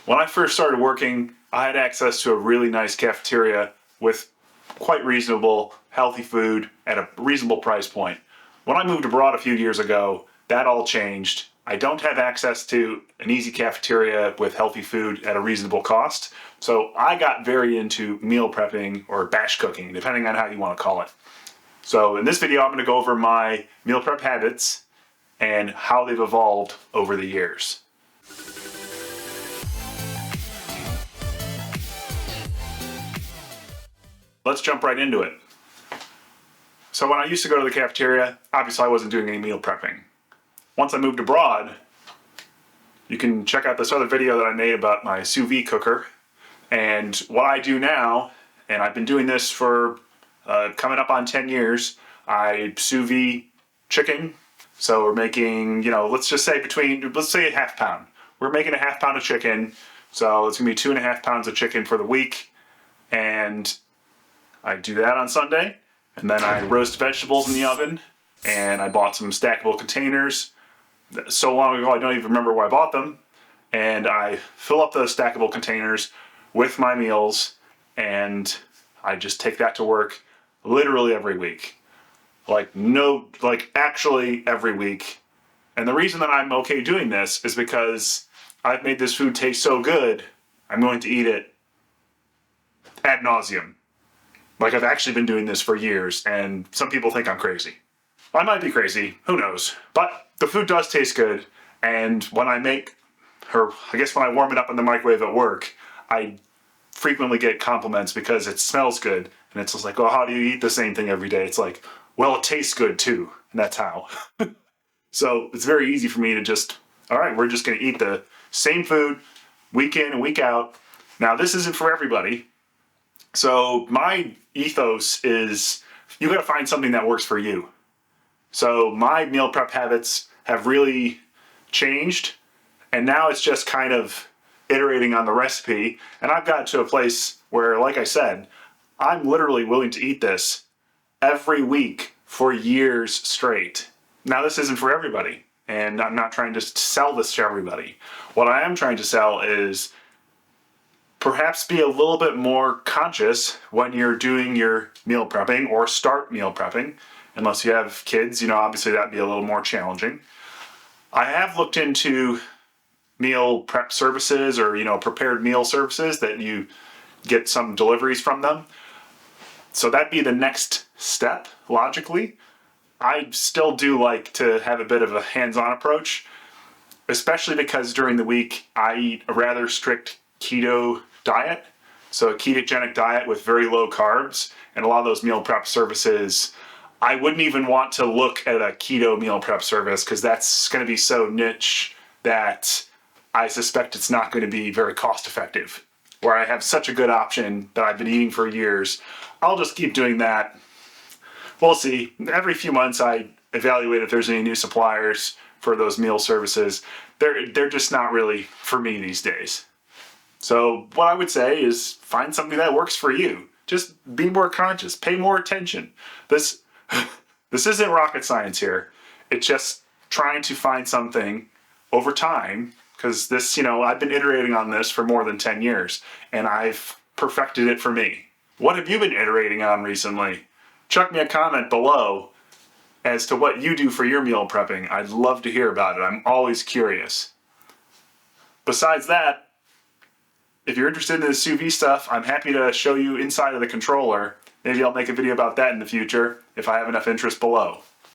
When I first started working, I had access to a really nice cafeteria with quite reasonable, healthy food at a reasonable price point. When I moved abroad a few years ago, that all changed. I don't have access to an easy cafeteria with healthy food at a reasonable cost, so I got very into meal prepping or batch cooking, depending on how you want to call it. So in this video, I'm going to go over my meal prep habits and how they've evolved over the years. Let's jump right into it. So when I used to go to the cafeteria, obviously I wasn't doing any meal prepping. Once I moved abroad, you can check out this other video that I made about my sous vide cooker. And what I do now, and I've been doing this for coming up on 10 years, I sous vide chicken. So we're making, let's say a half pound. We're making a half pound of chicken. So it's gonna be 2.5 pounds of chicken for the week. And I do that on Sunday. And then I roast vegetables in the oven. And I bought some stackable containers. So long ago, I don't even remember why I bought them. And I fill up those stackable containers with my meals. And I just take that to work literally every week. Actually every week. And the reason that I'm okay doing this is because I've made this food taste so good, I'm going to eat it ad nauseum. Like, I've actually been doing this for years, and some people think I'm crazy. I might be crazy, who knows. But the food does taste good, and when I when I warm it up in the microwave at work, I frequently get compliments because it smells good. And it's just like, well, how do you eat the same thing every day? It's like, well, it tastes good too, and that's how. So it's very easy for me to just, all right, we're just gonna eat the same food week in and week out. Now, this isn't for everybody. So my ethos is you gotta find something that works for you. So my meal prep habits have really changed, and now it's just kind of iterating on the recipe. And I've got to a place where, like I said, I'm literally willing to eat this every week for years straight. Now, this isn't for everybody, and I'm not trying to sell this to everybody. What I am trying to sell is perhaps be a little bit more conscious when you're doing your meal prepping or start meal prepping. Unless you have kids, obviously that'd be a little more challenging. I have looked into meal prep services or, prepared meal services that you get some deliveries from them. So that'd be the next step, logically. I still do like to have a bit of a hands-on approach, especially because during the week I eat a rather strict keto diet. So a ketogenic diet with very low carbs, and a lot of those meal prep services, I wouldn't even want to look at a keto meal prep service because that's going to be so niche that I suspect it's not going to be very cost effective. Where I have such a good option that I've been eating for years, I'll just keep doing that. We'll see. Every few months I evaluate if there's any new suppliers for those meal services. They're just not really for me these days. So what I would say is find something that works for you. Just be more conscious, pay more attention. This isn't rocket science here. It's just trying to find something over time, because this, I've been iterating on this for more than 10 years, and I've perfected it for me. What have you been iterating on recently? Chuck me a comment below as to what you do for your meal prepping. I'd love to hear about it. I'm always curious. Besides that, if you're interested in the sous vide stuff, I'm happy to show you inside of the controller. Maybe I'll make a video about that in the future if I have enough interest below.